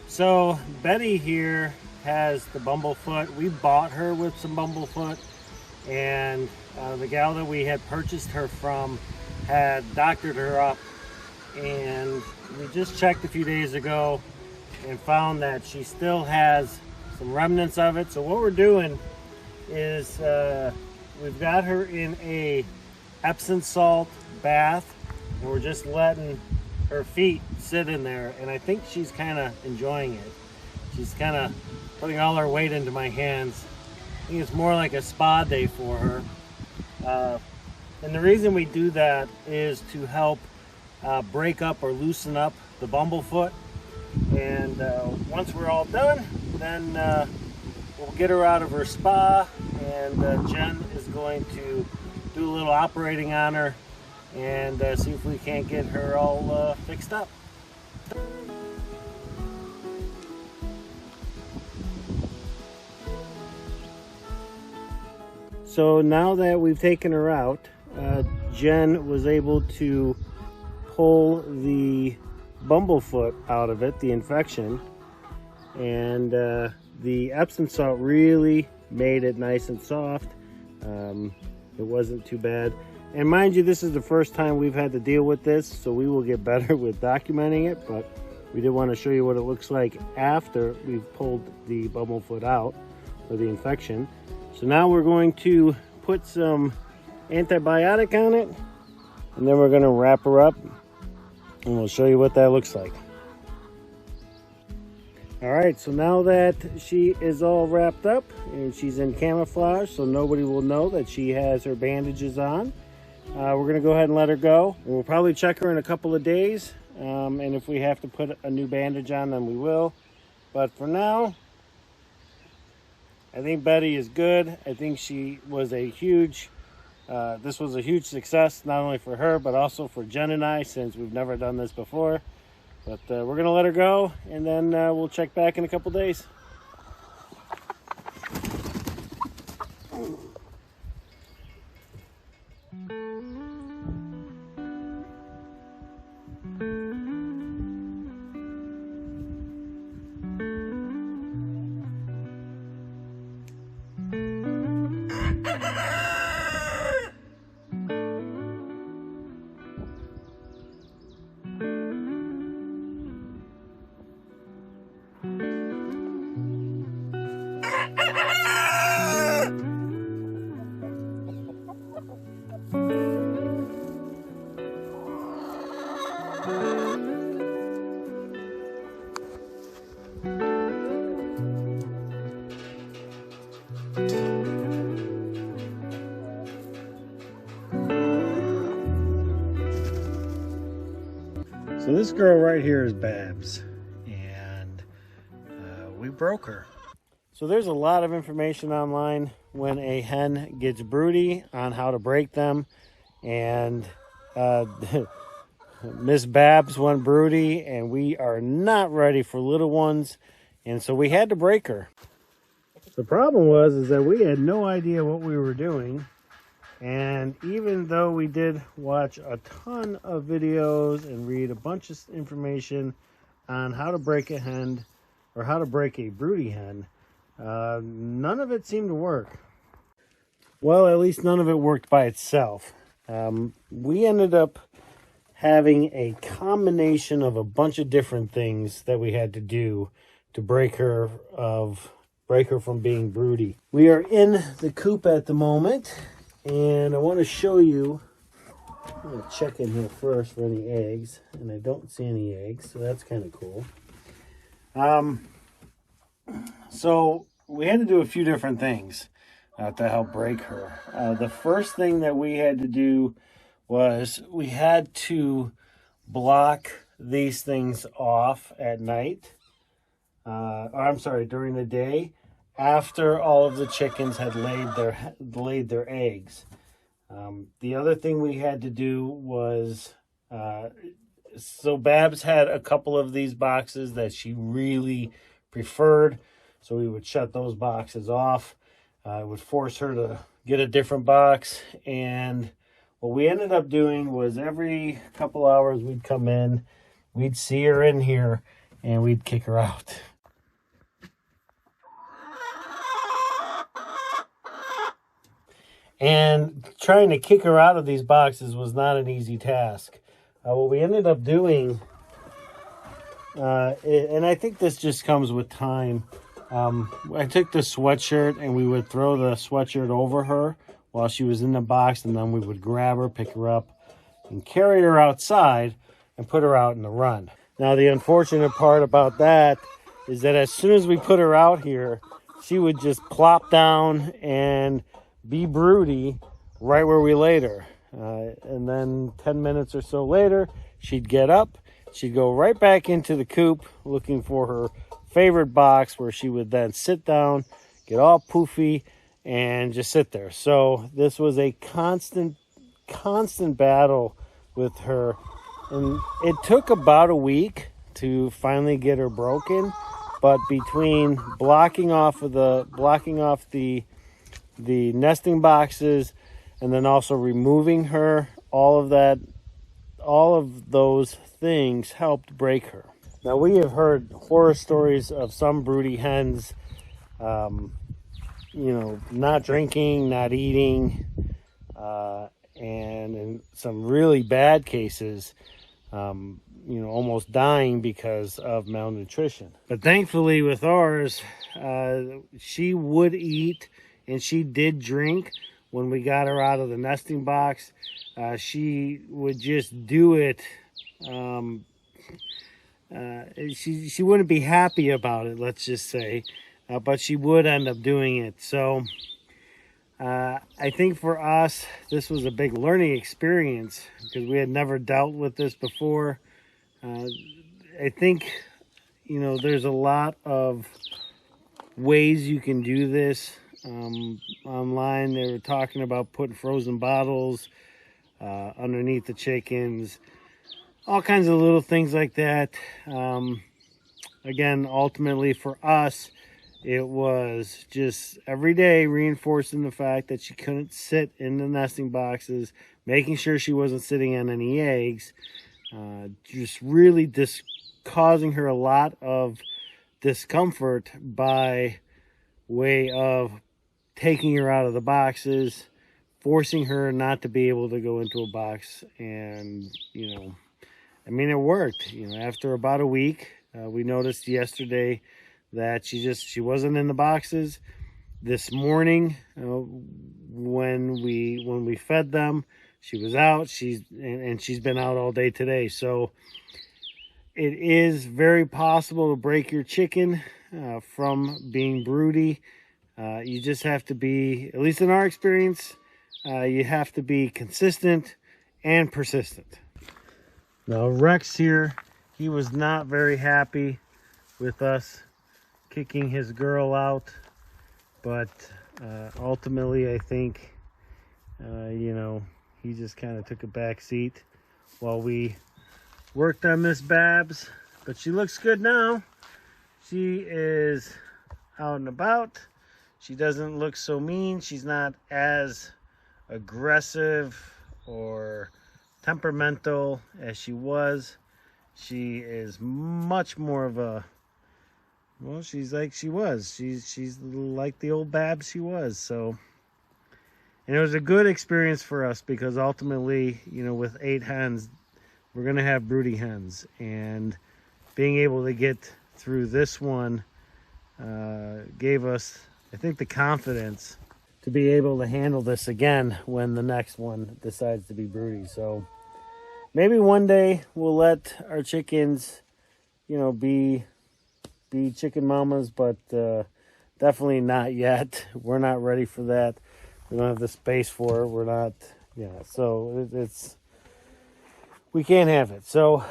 So Betty here has the bumblefoot. We bought her with some bumblefoot, and the gal that we had purchased her from had doctored her up, and we just checked a few days ago and found that she still has some remnants of it. So what we're doing is we've got her in a Epsom salt bath, and we're just letting her feet sit in there, and I think she's kind of enjoying it. She's kind of putting all her weight into my hands. I think it's more like a spa day for her. And the reason we do that is to help break up or loosen up the bumblefoot. And once we're all done, then we'll get her out of her spa, and Jen is going to do a little operating on her and see if we can't get her all fixed up. So now that we've taken her out, Jen was able to pull the bumblefoot out of it, the infection, and the Epsom salt really made it nice and soft. It wasn't too bad. And mind you, this is the first time we've had to deal with this, so we will get better with documenting it, but we did want to show you what it looks like after we've pulled the bumblefoot out, or the infection. So now we're going to put some antibiotic on it, and then we're going to wrap her up, and we'll show you what that looks like. All right, so now that she is all wrapped up and she's in camouflage, so nobody will know that she has her bandages on, we're gonna go ahead and let her go. And we'll probably check her in a couple of days, and if we have to put a new bandage on, then we will. But for now, I think Betty is good. I think she was a huge, this was a huge success, not only for her, but also for Jen and I, since we've never done this before. But we're gonna let her go, and then we'll check back in a couple days. So this girl right here is Babs, and we broke her. So there's a lot of information online when a hen gets broody on how to break them, and Miss Babs went broody, and we are not ready for little ones, and so we had to break her. The problem was that we had no idea what we were doing. And even though we did watch a ton of videos and read a bunch of information on how to break a hen, or how to break a broody hen, none of it seemed to work. Well, at least none of it worked by itself. We ended up having a combination of a bunch of different things that we had to do to break her from being broody. We are in the coop at the moment. And I want to show you, I'm going to check in here first for any eggs, and I don't see any eggs, so that's kind of cool. So we had to do a few different things to help break her. The first thing that we had to do was we had to block these things off at night, during the day, after all of the chickens had laid their eggs. The other thing we had to do was, so Babs had a couple of these boxes that she really preferred, so we would shut those boxes off. It would force her to get a different box, and What we ended up doing was every couple hours we'd come in, we'd see her in here, and we'd kick her out. And trying to kick her out of these boxes was not an easy task. What we ended up doing, and I think this just comes with time, I took the sweatshirt and we would throw the sweatshirt over her while she was in the box, and then we would grab her, pick her up, and carry her outside and put her out in the run. Now, the unfortunate part about that is that as soon as we put her out here, she would just plop down and be broody right where we laid her. And then 10 minutes or so later, she'd get up, she'd go right back into the coop looking for her favorite box, where she would then sit down, get all poofy, and just sit there. So this was a constant battle with her. And it took about a week to finally get her broken. But between blocking off the nesting boxes, and then also removing her, all of those things helped break her. Now, we have heard horror stories of some broody hens, not drinking, not eating, and in some really bad cases, almost dying because of malnutrition. But thankfully with ours, she would eat and she did drink. When we got her out of the nesting box, she would just do it. She wouldn't be happy about it, let's just say, but she would end up doing it. So I think for us, this was a big learning experience because we had never dealt with this before. I think, there's a lot of ways you can do this. Online, they were talking about putting frozen bottles underneath the chickens, all kinds of little things like that. Again, ultimately for us, it was just every day reinforcing the fact that she couldn't sit in the nesting boxes, making sure she wasn't sitting on any eggs, just really causing her a lot of discomfort by way of taking her out of the boxes, forcing her not to be able to go into a box. And, it worked. After about a week, we noticed yesterday that she wasn't in the boxes. This morning, when we fed them, she was out. She's been out all day today. So it is very possible to break your chicken from being broody. You just have to be, at least in our experience, you have to be consistent and persistent. Now Rex here, he was not very happy with us kicking his girl out, but ultimately I think, he just kind of took a back seat while we worked on Miss Babs. But she looks good now. She is out and about. She doesn't look so mean. She's not as aggressive or temperamental as she was. She is much more of a, she's like she was. She's like the old Babs she was. So, and it was a good experience for us because ultimately, with 8 hens, we're going to have broody hens. And being able to get through this one gave us, I think, the confidence to be able to handle this again when the next one decides to be broody. So maybe one day we'll let our chickens, be chicken mamas, but definitely not yet. We're not ready for that. We don't have the space for it. We're not, so we can't have it. So,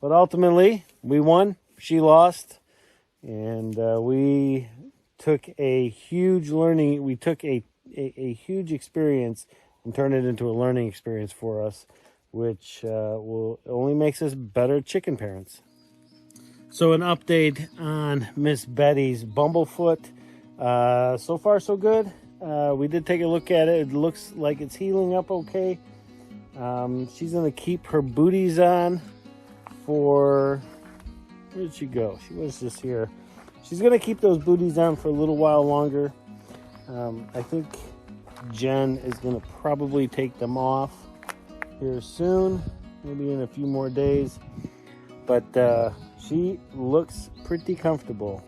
but ultimately we won, she lost, and we took a huge learning. We took a huge experience and turned it into a learning experience for us, which will only makes us better chicken parents. So an update on Miss Betty's bumblefoot. So far so good. We did take a look at it. It looks like it's healing up okay. She's gonna keep her booties on for, where did she go? She was just here. She's gonna keep those booties on for a little while longer. I think Jen is gonna probably take them off here soon, maybe in a few more days, but she looks pretty comfortable.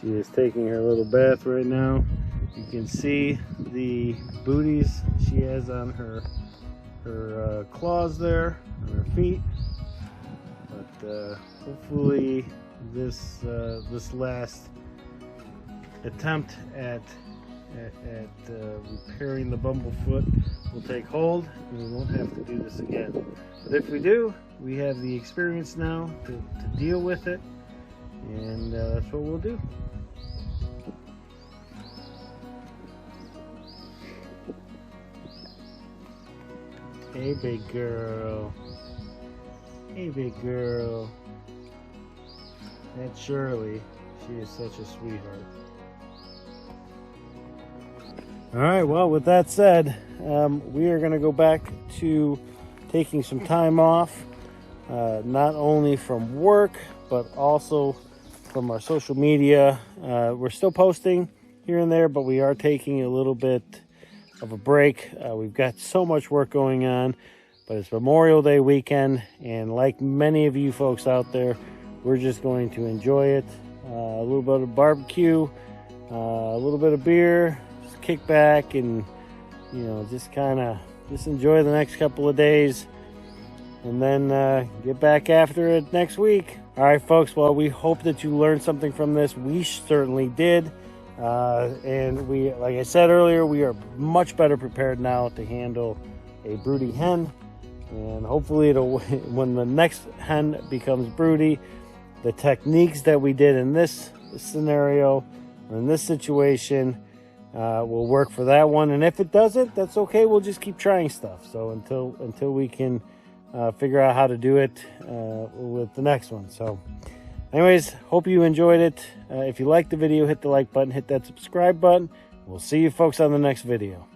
She is taking her little bath right now. You can see the booties she has on her claws there, on her feet. But hopefully this last attempt at repairing the bumblefoot will take hold, and we won't have to do this again. But if we do, we have the experience now to deal with it, and that's what we'll do. Hey, big girl. Hey, big girl. That's Shirley. She is such a sweetheart. All right, well, with that said, we are going to go back to taking some time off, not only from work, but also from our social media. We're still posting here and there, but we are taking a little bit of a break. We've got so much work going on, but it's Memorial Day weekend, and like many of you folks out there, we're just going to enjoy it. A little bit of barbecue, a little bit of beer, just kick back and, you know, just enjoy the next couple of days, and then get back after it next week. All right, folks, well, we hope that you learned something from this. We certainly did. And we, like I said earlier, we are much better prepared now to handle a broody hen, and hopefully when the next hen becomes broody, the techniques that we did in this scenario or in this situation will work for that one. And if it doesn't, that's okay. We'll just keep trying stuff. So until we can figure out how to do it with the next one. So anyways, hope you enjoyed it. If you liked the video, hit the like button, hit that subscribe button. We'll see you folks on the next video.